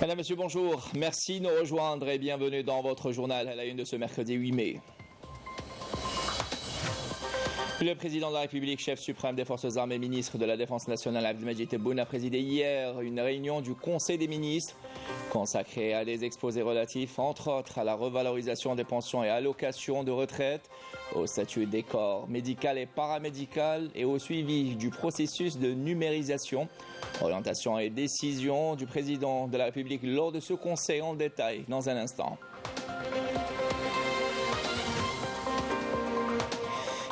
Madame, Monsieur, bonjour. Merci de nous rejoindre et bienvenue dans votre journal à la une de ce mercredi 8 mai. Le président de la République, chef suprême des Forces armées, ministre de la Défense nationale, Abdelmajid Tebboune, a présidé hier une réunion du Conseil des ministres consacrée à des exposés relatifs, entre autres, à la revalorisation des pensions et allocations de retraite, au statut des corps médical et paramédical et au suivi du processus de numérisation. Orientation et décision du président de la République lors de ce conseil en détail dans un instant.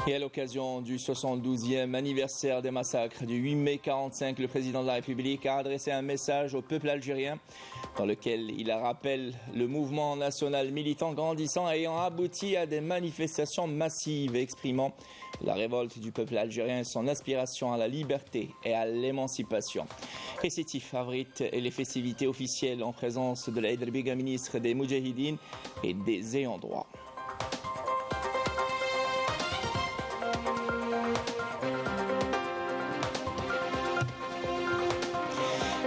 Et à l'occasion du 72e anniversaire des massacres du 8 mai 1945, le président de la République a adressé un message au peuple algérien dans lequel il rappelle le mouvement national militant grandissant ayant abouti à des manifestations massives exprimant la révolte du peuple algérien et son aspiration à la liberté et à l'émancipation. Et Sétif abrite les festivités officielles en présence de l'Aïd Biga, ministre des Moudjahidines et des ayants droit.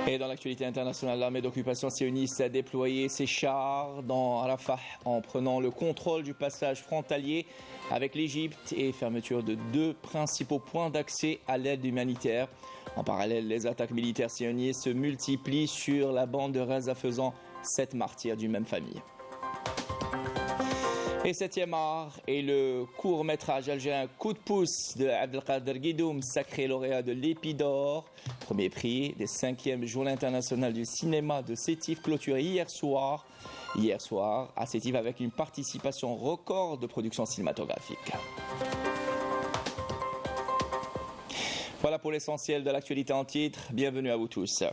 Et dans l'actualité internationale, l'armée d'occupation sioniste a déployé ses chars dans Rafah en prenant le contrôle du passage frontalier avec l'Égypte et fermeture de 2 principaux points d'accès à l'aide humanitaire. En parallèle, les attaques militaires sionistes se multiplient sur la bande de Gaza, faisant 7 martyrs d'une même famille. Et 7e art et le court-métrage algérien Coup de pouce de Abdelkader Guidoum, sacré lauréat de l'Épidore. Premier prix des 5e Journée internationale du cinéma de Sétif, clôturé hier soir à Sétif avec une participation record de production cinématographique. Voilà pour l'essentiel de l'actualité en titre. Bienvenue à vous tous.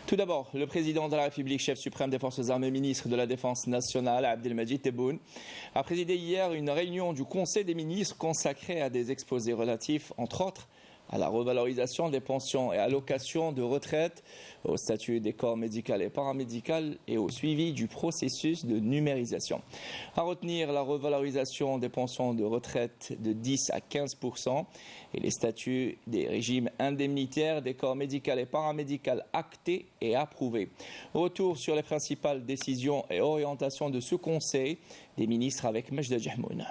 Tout d'abord, le président de la République, chef suprême des Forces armées, ministre de la Défense nationale, Abdelmajid Tebboune, a présidé hier une réunion du Conseil des ministres consacrée à des exposés relatifs, entre autres, à la revalorisation des pensions et allocations de retraite, au statut des corps médical et paramédical et au suivi du processus de numérisation. À retenir la revalorisation des pensions de retraite de 10 à 15% et les statuts des régimes indemnitaires des corps médical et paramédical actés et approuvés. Retour sur les principales décisions et orientations de ce Conseil des ministres avec Majda Jahmoun.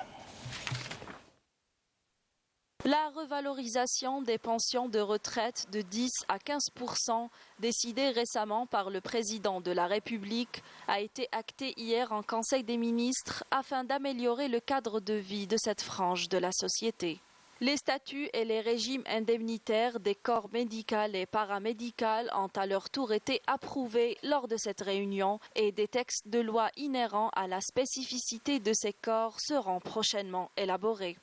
La revalorisation des pensions de retraite de 10 à 15% décidée récemment par le président de la République a été actée hier en Conseil des ministres afin d'améliorer le cadre de vie de cette frange de la société. Les statuts et les régimes indemnitaires des corps médical et paramédical ont à leur tour été approuvés lors de cette réunion et des textes de loi inhérents à la spécificité de ces corps seront prochainement élaborés.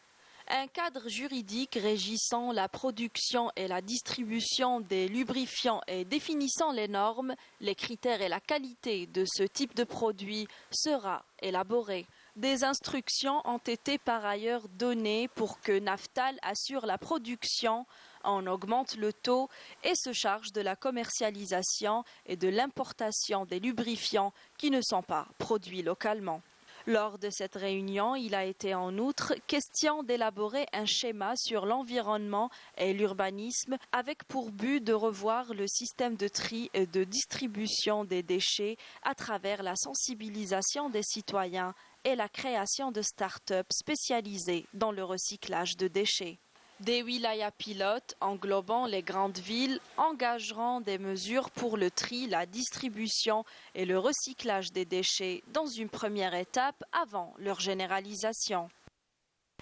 Un cadre juridique régissant la production et la distribution des lubrifiants et définissant les normes, les critères et la qualité de ce type de produit sera élaboré. Des instructions ont été par ailleurs données pour que Naftal assure la production, en augmente le taux et se charge de la commercialisation et de l'importation des lubrifiants qui ne sont pas produits localement. Lors de cette réunion, il a été en outre question d'élaborer un schéma sur l'environnement et l'urbanisme avec pour but de revoir le système de tri et de distribution des déchets à travers la sensibilisation des citoyens et la création de start-up spécialisées dans le recyclage de déchets. Des wilayas pilotes englobant les grandes villes engageront des mesures pour le tri, la distribution et le recyclage des déchets dans une première étape avant leur généralisation.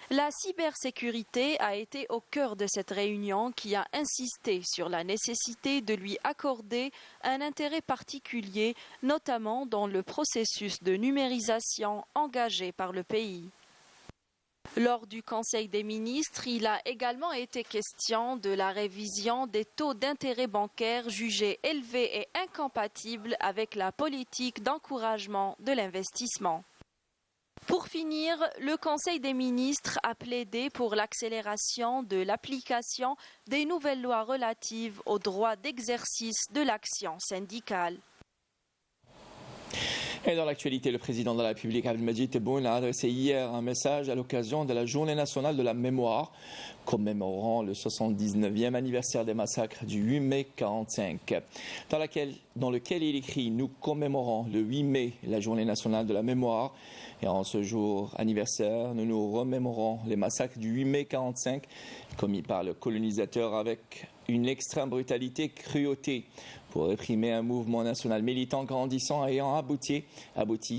La cybersécurité a été au cœur de cette réunion qui a insisté sur la nécessité de lui accorder un intérêt particulier, notamment dans le processus de numérisation engagé par le pays. Lors du Conseil des ministres, il a également été question de la révision des taux d'intérêt bancaire jugés élevés et incompatibles avec la politique d'encouragement de l'investissement. Pour finir, le Conseil des ministres a plaidé pour l'accélération de l'application des nouvelles lois relatives au droit d'exercice de l'action syndicale. Et dans l'actualité, le président de la République, Abdelmajid Tebboune, a adressé hier un message à l'occasion de la Journée nationale de la mémoire, commémorant le 79e anniversaire des massacres du 8 mai 1945, dans lequel il écrit « Nous commémorons le 8 mai la Journée nationale de la mémoire, et en ce jour anniversaire, nous nous remémorons les massacres du 8 mai 1945 commis par le colonisateur avec une extrême brutalité, cruauté pour réprimer un mouvement national militant grandissant ayant abouti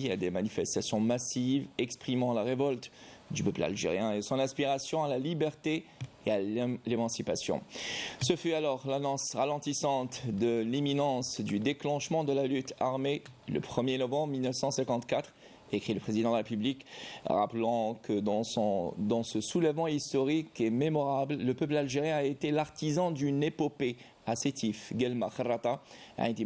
à des manifestations massives exprimant la révolte du peuple algérien et son aspiration à la liberté et à l'émancipation. Ce fut alors l'annonce ralentissante de l'imminence du déclenchement de la lutte armée le 1er novembre 1954, écrit le président de la République, rappelant que dans ce soulèvement historique et mémorable, le peuple algérien a été l'artisan d'une épopée à Sétif, Guelma, Kharrata, à Inti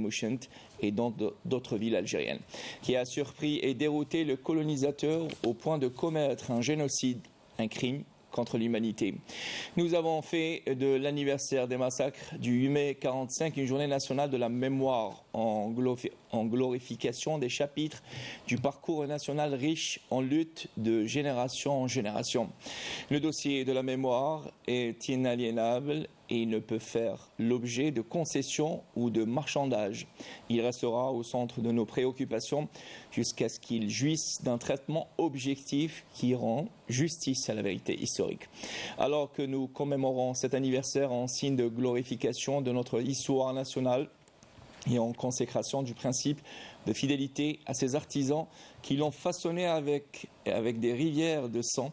et dans d'autres villes algériennes, qui a surpris et dérouté le colonisateur au point de commettre un génocide, un crime contre l'humanité. Nous avons fait de l'anniversaire des massacres du 8 mai 1945 une journée nationale de la mémoire en glorification des chapitres du parcours national riche en lutte de génération en génération. Le dossier de la mémoire est inaliénable et il ne peut faire l'objet de concessions ou de marchandage. Il restera au centre de nos préoccupations jusqu'à ce qu'il jouisse d'un traitement objectif qui rend justice à la vérité historique. Alors que nous commémorons cet anniversaire en signe de glorification de notre histoire nationale et en consécration du principe de fidélité à ces artisans qui l'ont façonné avec des rivières de sang,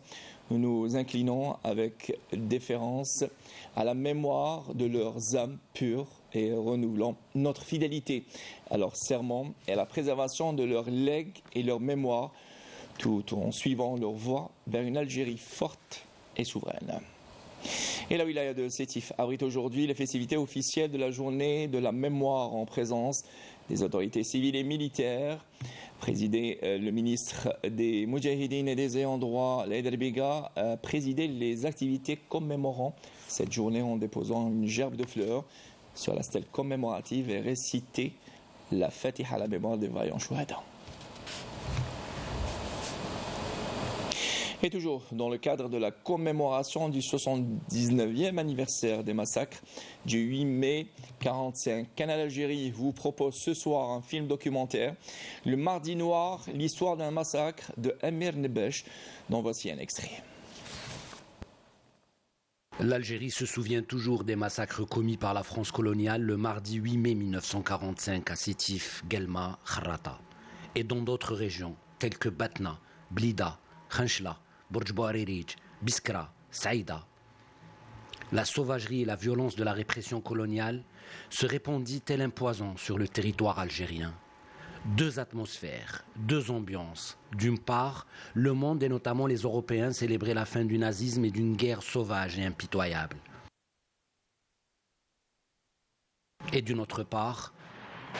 nous nous inclinons avec déférence à la mémoire de leurs âmes pures et renouvelant notre fidélité à leurs serments et à la préservation de leurs legs et leur mémoire, tout en suivant leur voie vers une Algérie forte et souveraine. Et la wilaya de Sétif abrite aujourd'hui les festivités officielles de la journée de la mémoire en présence des autorités civiles et militaires. Présidé le ministre des Moudjahidines et des ayants droit, Laïd Biga, a présidé les activités commémorant cette journée en déposant une gerbe de fleurs sur la stèle commémorative et récité la Fatiha à la mémoire des vaillants chouhada. Et toujours dans le cadre de la commémoration du 79e anniversaire des massacres du 8 mai 1945, Canal Algérie vous propose ce soir un film documentaire, Le Mardi Noir, l'histoire d'un massacre de Amir Nebesh, dont voici un extrait. L'Algérie se souvient toujours des massacres commis par la France coloniale le mardi 8 mai 1945 à Sétif, Guelma, Kharrata et dans d'autres régions telles que Batna, Blida, Khanchla, Bourj Bouaririj, Biskra, Saïda. La sauvagerie et la violence de la répression coloniale se répandit tel un poison sur le territoire algérien. Deux atmosphères, deux ambiances. D'une part, le monde et notamment les Européens célébraient la fin du nazisme et d'une guerre sauvage et impitoyable. Et d'une autre part,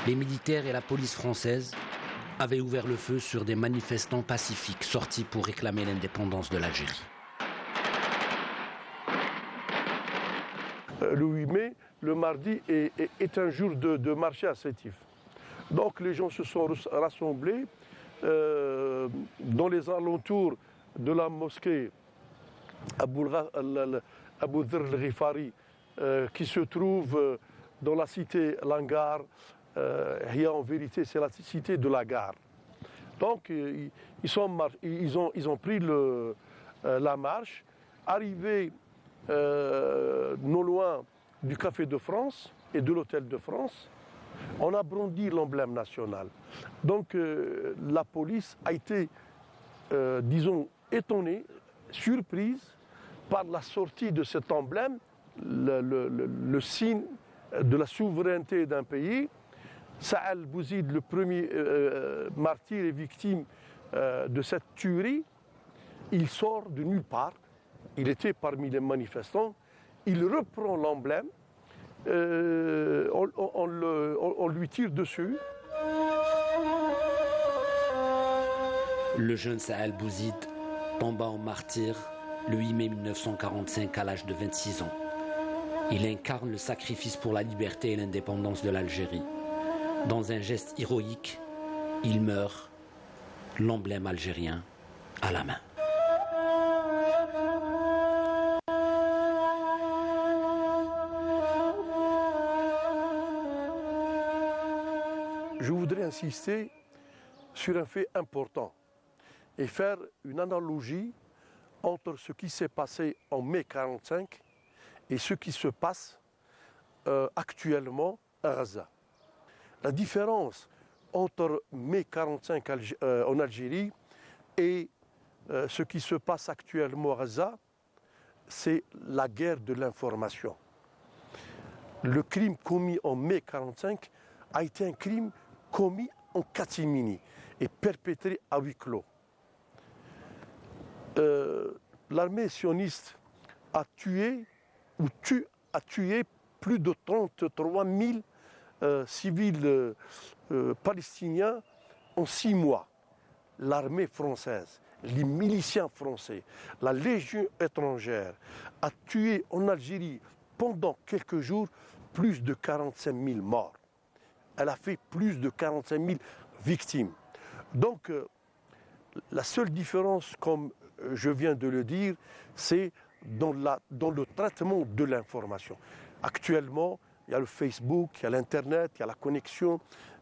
les militaires et la police française avaient ouvert le feu sur des manifestants pacifiques sortis pour réclamer l'indépendance de l'Algérie. Le 8 mai, le mardi, est un jour de marché à Sétif. Donc les gens se sont rassemblés dans les alentours de la mosquée Abou Dhr al-Ghifari qui se trouve dans la cité Langar. En vérité, c'est la cité de la gare. Donc ils ont pris la marche, arrivés non loin du Café de France et de l'Hôtel de France. On a brandi l'emblème national. Donc la police a été, disons, étonnée, surprise par la sortie de cet emblème, le signe de la souveraineté d'un pays. Saad Bouzid, le premier martyr et victime de cette tuerie, il sort de nulle part. Il était parmi les manifestants. Il reprend l'emblème. On lui tire dessus. Le jeune Saad Bouzid tomba en martyr le 8 mai 1945 à l'âge de 26 ans. Il incarne le sacrifice pour la liberté et l'indépendance de l'Algérie. Dans un geste héroïque, il meurt l'emblème algérien à la main. Je voudrais insister sur un fait important et faire une analogie entre ce qui s'est passé en mai 1945 et ce qui se passe actuellement à Gaza. La différence entre mai 1945 en Algérie et ce qui se passe actuellement à Gaza, c'est la guerre de l'information. Le crime commis en mai 1945 a été un crime commis en catimini et perpétré à huis clos. L'armée sioniste a tué plus de 33 000 civils palestiniens en 6 mois. L'armée française, les miliciens français, la Légion étrangère a tué en Algérie pendant quelques jours plus de 45 000 morts. Elle a fait plus de 45 000 victimes. Donc, la seule différence, comme je viens de le dire, c'est dans le traitement de l'information. Actuellement, il y a le Facebook, il y a l'Internet, il y a la connexion,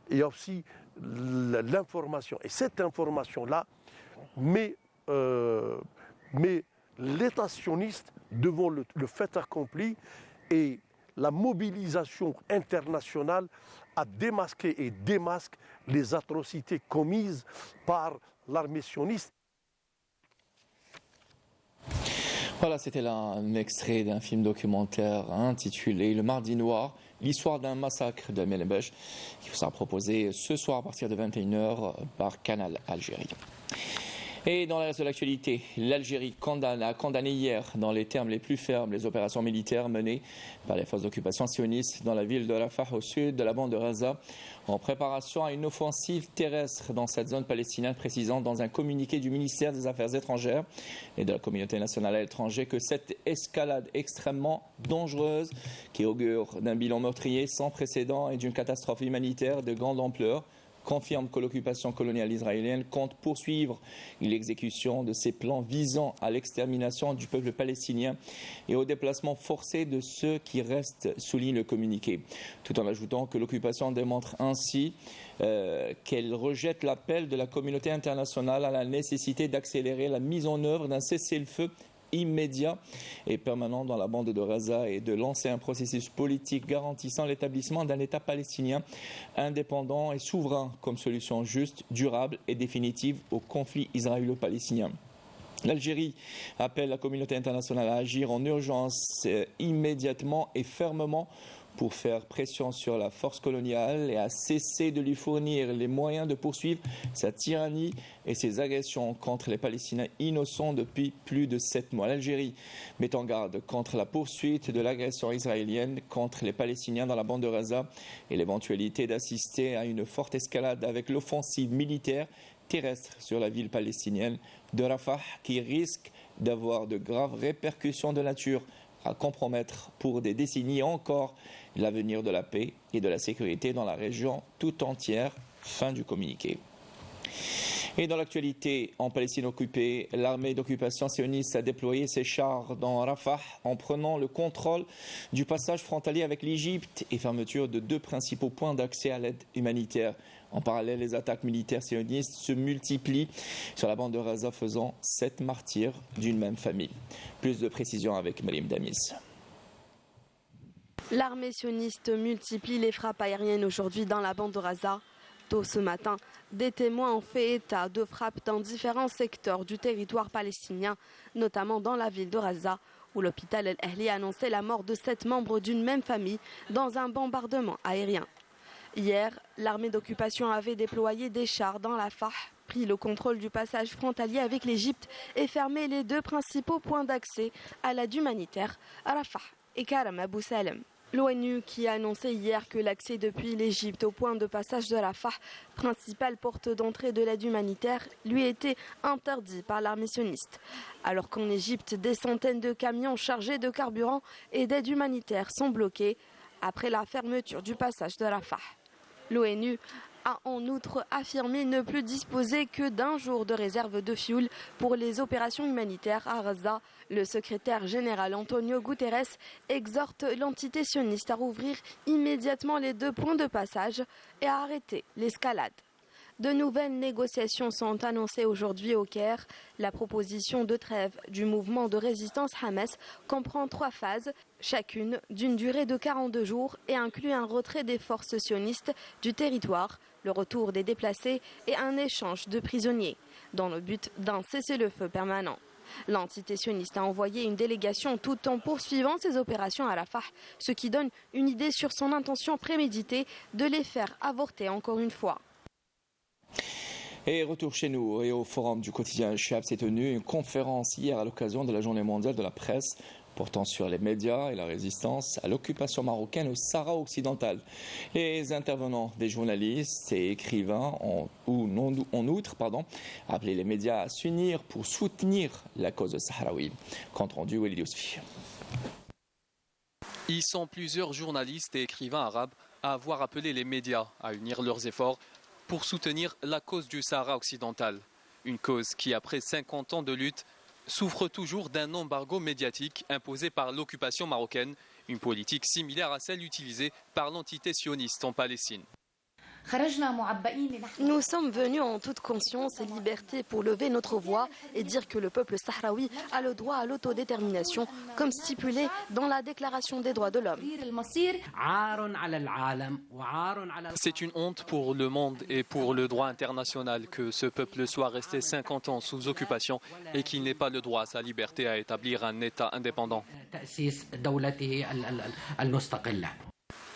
il y a aussi l'information. Et cette information-là met l'État sioniste devant le fait accompli, et la mobilisation internationale a démasqué et démasque les atrocités commises par l'armée sioniste. Voilà, c'était là un extrait d'un film documentaire intitulé Le Mardi Noir, l'histoire d'un massacre de Melbesh, qui vous sera proposé ce soir à partir de 21h par Canal Algérie. Et dans le reste de l'actualité, l'Algérie a condamné hier, dans les termes les plus fermes, les opérations militaires menées par les forces d'occupation sionistes dans la ville de Rafah au sud de la bande de Gaza, en préparation à une offensive terrestre dans cette zone palestinienne, précisant dans un communiqué du ministère des Affaires étrangères et de la communauté nationale à l'étranger que cette escalade extrêmement dangereuse, qui augure d'un bilan meurtrier sans précédent et d'une catastrophe humanitaire de grande ampleur, confirme que l'occupation coloniale israélienne compte poursuivre l'exécution de ses plans visant à l'extermination du peuple palestinien et au déplacement forcé de ceux qui restent, souligne le communiqué, tout en ajoutant que l'occupation démontre ainsi qu'elle rejette l'appel de la communauté internationale à la nécessité d'accélérer la mise en œuvre d'un cessez-le-feu immédiat et permanent dans la bande de Gaza et de lancer un processus politique garantissant l'établissement d'un État palestinien indépendant et souverain comme solution juste, durable et définitive au conflit israélo-palestinien. L'Algérie appelle la communauté internationale à agir en urgence, immédiatement et fermement pour faire pression sur la force coloniale et à cesser de lui fournir les moyens de poursuivre sa tyrannie et ses agressions contre les Palestiniens innocents depuis plus de 7 mois. L'Algérie met en garde contre la poursuite de l'agression israélienne contre les Palestiniens dans la bande de Gaza et l'éventualité d'assister à une forte escalade avec l'offensive militaire terrestre sur la ville palestinienne de Rafah qui risque d'avoir de graves répercussions de nature à compromettre pour des décennies encore l'avenir de la paix et de la sécurité dans la région tout entière. Fin du communiqué. Et dans l'actualité, en Palestine occupée, l'armée d'occupation sioniste a déployé ses chars dans Rafah en prenant le contrôle du passage frontalier avec l'Égypte et fermeture de 2 principaux points d'accès à l'aide humanitaire. En parallèle, les attaques militaires sionistes se multiplient sur la bande de Gaza, faisant 7 martyrs d'une même famille. Plus de précisions avec Malim Damis. L'armée sioniste multiplie les frappes aériennes aujourd'hui dans la bande de Gaza. Tôt ce matin, des témoins ont fait état de frappes dans différents secteurs du territoire palestinien, notamment dans la ville de Gaza, où l'hôpital El-Ahli a annoncé la mort de 7 membres d'une même famille dans un bombardement aérien. Hier, l'armée d'occupation avait déployé des chars dans Rafah, pris le contrôle du passage frontalier avec l'Égypte et fermé les 2 principaux points d'accès à l'aide humanitaire, Rafah et Karam Abou Salem. L'ONU qui a annoncé hier que l'accès depuis l'Égypte au point de passage de Rafah, principale porte d'entrée de l'aide humanitaire, lui était interdit par l'armée sioniste. Alors qu'en Égypte, des centaines de camions chargés de carburant et d'aide humanitaire sont bloqués après la fermeture du passage de Rafah. L'ONU a en outre affirmé ne plus disposer que d'un jour de réserve de fioul pour les opérations humanitaires à Gaza. Le secrétaire général Antonio Guterres exhorte l'entité sioniste à rouvrir immédiatement les 2 points de passage et à arrêter l'escalade. De nouvelles négociations sont annoncées aujourd'hui au Caire. La proposition de trêve du mouvement de résistance Hamas comprend 3 phases, chacune d'une durée de 42 jours et inclut un retrait des forces sionistes du territoire, le retour des déplacés et un échange de prisonniers, dans le but d'un cessez-le-feu permanent. L'entité sioniste a envoyé une délégation tout en poursuivant ses opérations à Rafah, ce qui donne une idée sur son intention préméditée de les faire avorter encore une fois. Et retour chez nous et au forum du quotidien Chab s'est tenue une conférence hier à l'occasion de la journée mondiale de la presse portant sur les médias et la résistance à l'occupation marocaine au Sahara occidental. Les intervenants, des journalistes et écrivains, ont en outre appelé les médias à s'unir pour soutenir la cause sahraoui. Compte rendu Walid Yousfi. Ils sont plusieurs journalistes et écrivains arabes à avoir appelé les médias à unir leurs efforts pour soutenir la cause du Sahara occidental. Une cause qui, après 50 ans de lutte, souffre toujours d'un embargo médiatique imposé par l'occupation marocaine, une politique similaire à celle utilisée par l'entité sioniste en Palestine. Nous sommes venus en toute conscience et liberté pour lever notre voix et dire que le peuple sahraoui a le droit à l'autodétermination, comme stipulé dans la Déclaration des droits de l'homme. C'est une honte pour le monde et pour le droit international que ce peuple soit resté 50 ans sous occupation et qu'il n'ait pas le droit à sa liberté à établir un État indépendant.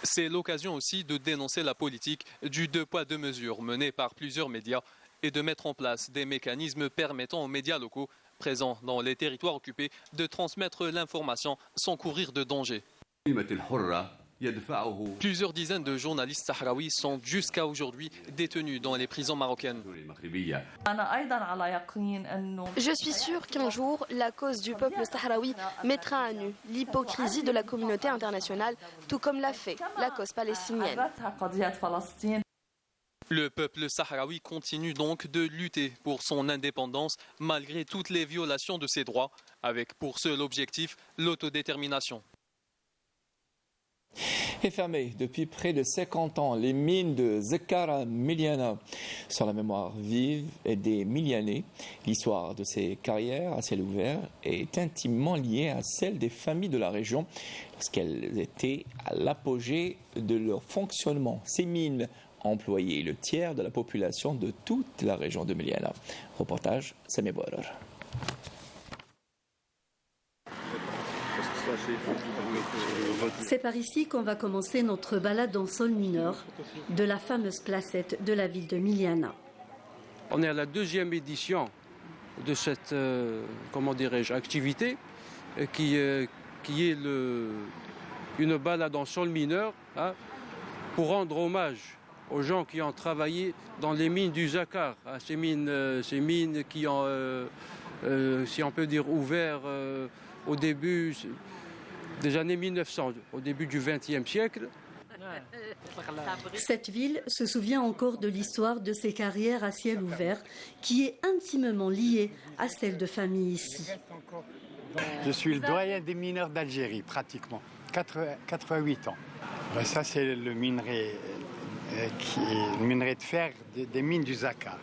C'est l'occasion aussi de dénoncer la politique du 2 poids 2 mesures menée par plusieurs médias et de mettre en place des mécanismes permettant aux médias locaux présents dans les territoires occupés de transmettre l'information sans courir de danger. Plusieurs dizaines de journalistes sahraouis sont jusqu'à aujourd'hui détenus dans les prisons marocaines. Je suis sûre qu'un jour, la cause du peuple sahraoui mettra à nu l'hypocrisie de la communauté internationale, tout comme l'a fait la cause palestinienne. Le peuple sahraoui continue donc de lutter pour son indépendance malgré toutes les violations de ses droits, avec pour seul objectif l'autodétermination. Et fermées depuis près de 50 ans, les mines de Zekara Miliana sont la mémoire vive et des Milianais. L'histoire de ces carrières à ciel ouvert est intimement liée à celle des familles de la région lorsqu'elles étaient à l'apogée de leur fonctionnement. Ces mines employaient le tiers de la population de toute la région de Miliana. Reportage Samé Bouarar. C'est par ici qu'on va commencer notre balade en sol mineur de la fameuse placette de la ville de Miliana. On est à la 2e édition de cette activité qui est une balade en sol mineur pour rendre hommage aux gens qui ont travaillé dans les mines du Zakar, ces mines qui ont, si on peut dire, ouvert au début des années 1900, au début du XXe siècle. Cette ville se souvient encore de l'histoire de ces carrières à ciel ouvert qui est intimement liée à celle de famille ici. Je suis le doyen des mineurs d'Algérie, pratiquement, 88 ans. Ça, c'est le minerai de fer des mines du Zakar.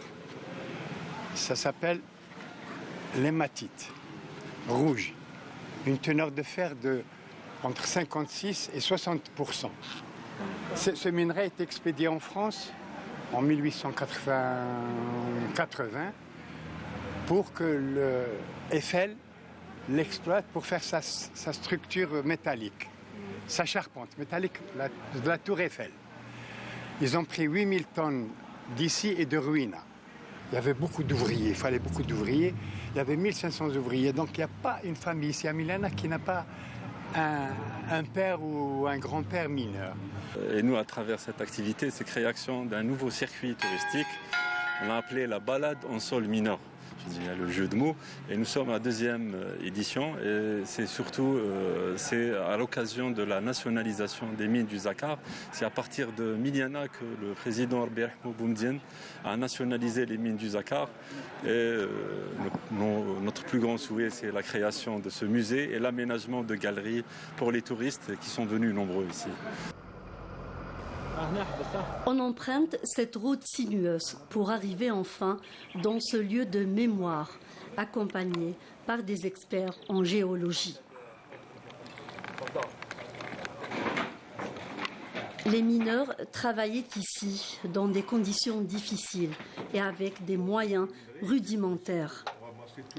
Ça s'appelle l'hématite rouge. Une teneur de fer de entre 56 et 60%. Ce minerai est expédié en France en 1880 pour que le Eiffel l'exploite pour faire sa structure métallique, sa charpente métallique de la tour Eiffel. Ils ont pris 8000 tonnes d'ici et de Ruina. Il y avait beaucoup d'ouvriers, il fallait beaucoup d'ouvriers. Il y avait 1500 ouvriers, donc il n'y a pas une famille ici à Miliana qui n'a pas un père ou un grand-père mineur. Et nous, à travers cette activité, c'est création d'un nouveau circuit touristique. On l'a appelé la balade en sol mineur. je dirais, le jeu de mots. Et nous sommes à la deuxième édition et c'est surtout c'est à l'occasion de la nationalisation des mines du Zakar. C'est à partir de Miliana que le président Rabbi Ahmed Boumediene a nationalisé les mines du Zakar. Et notre plus grand souhait, c'est la création de ce musée et l'aménagement de galeries pour les touristes qui sont venus nombreux ici. On emprunte cette route sinueuse pour arriver enfin dans ce lieu de mémoire, accompagné par des experts en géologie. Les mineurs travaillaient ici dans des conditions difficiles et avec des moyens rudimentaires.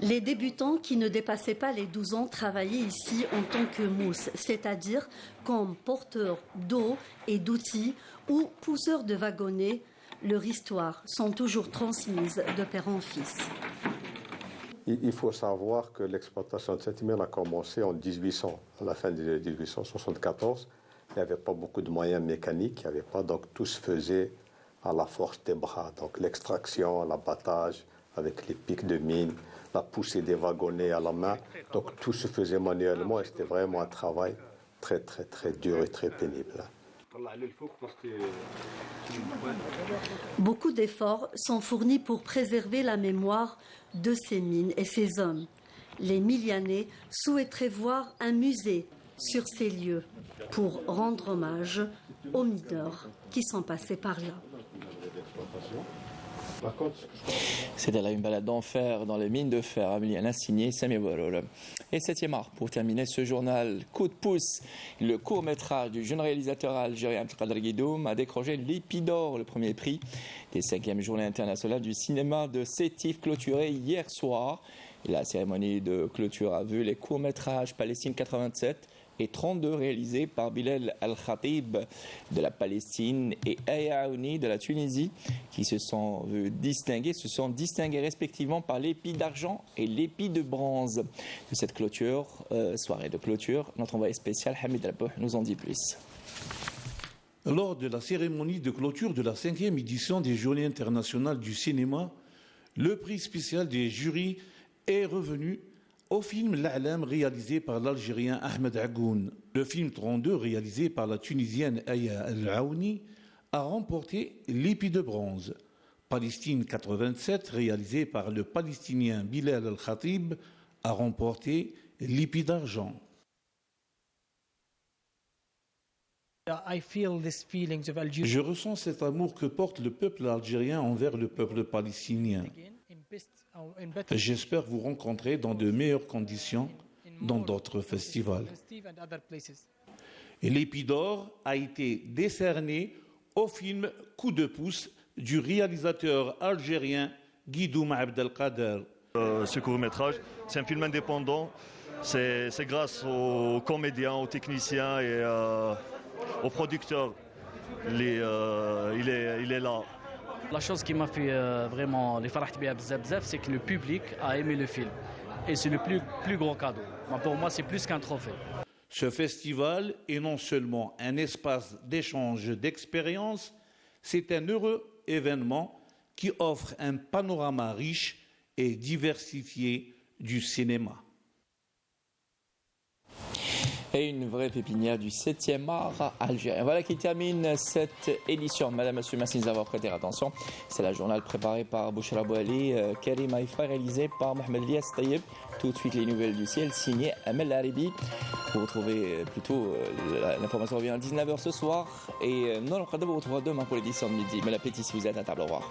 Les débutants qui ne dépassaient pas les 12 ans travaillaient ici en tant que mousse, c'est-à-dire comme porteurs d'eau et d'outils ou pousseurs de wagonnets. Leurs histoires sont toujours transmises de père en fils. Il faut savoir que l'exploitation de cette mine a commencé en 1800, à la fin de 1874. Il n'y avait pas beaucoup de moyens mécaniques, il n'y avait pas, donc tout se faisait à la force des bras. Donc l'extraction, l'abattage avec les pics de mine, la poussée des wagonnets à la main. Donc tout se faisait manuellement et c'était vraiment un travail très très très dur et très pénible. Beaucoup d'efforts sont fournis pour préserver la mémoire de ces mines et ces hommes. Les Milianais souhaiteraient voir un musée sur ces lieux pour rendre hommage aux mineurs qui sont passés par là. C'était là une balade d'enfer dans les mines de fer à Miliana, signé Sami Warol. Et 7e art, pour terminer ce journal, coup de pouce, le court-métrage du jeune réalisateur algérien Abdelkader Guidoum a décroché l'Épée d'Or, le premier prix des 5e journées internationales du cinéma de Sétif, clôturé hier soir. Et la cérémonie de clôture a vu les courts-métrages Palestine 87 et 32 réalisés par Bilal Al-Khatib de la Palestine et Aya Aouni de la Tunisie qui se sont distingués respectivement par l'Épée d'argent et l'Épée de bronze. De cette clôture, soirée de clôture, notre envoyé spécial Hamid Rabouh nous en dit plus. Lors de la cérémonie de clôture de la 5e édition des Journées internationales du cinéma, le prix spécial des jurys est revenu au film L'A'lam réalisé par l'Algérien Ahmed Agoun. Le film 32 réalisé par la Tunisienne Aya Al-Aouni a remporté l'Épée de bronze. Palestine 87 réalisé par le Palestinien Bilal Al-Khatib a remporté l'Épée d'argent. Je ressens cet amour que porte le peuple algérien envers le peuple palestinien. J'espère vous rencontrer dans de meilleures conditions dans d'autres festivals. Et l'Épée d'Or a été décernée au film Coup de pouce du réalisateur algérien Guidoum Abdelkader. Ce court-métrage, c'est un film indépendant. C'est grâce aux comédiens, aux techniciens et aux producteurs. Il est là. La chose qui m'a fait vraiment les farah biha bzaf, c'est que le public a aimé le film. Et c'est le plus gros cadeau. Pour moi, c'est plus qu'un trophée. Ce festival est non seulement un espace d'échange d'expériences, c'est un heureux événement qui offre un panorama riche et diversifié du cinéma. Et une vraie pépinière du 7e art algérien. Voilà qui termine cette édition. Madame, monsieur, merci de nous avoir prêté attention. C'est la journal préparé par Bouchra Bouali, Karim Haïfa, réalisé par Mohamed Lias Taïeb. Tout de suite, les nouvelles du ciel, signé Amel Laribi. Vous retrouvez plutôt, l'information revient à 19h ce soir. Et non, on vous retrouvera demain pour l'édition de midi. Mais l'appétit si vous êtes à table. Au revoir.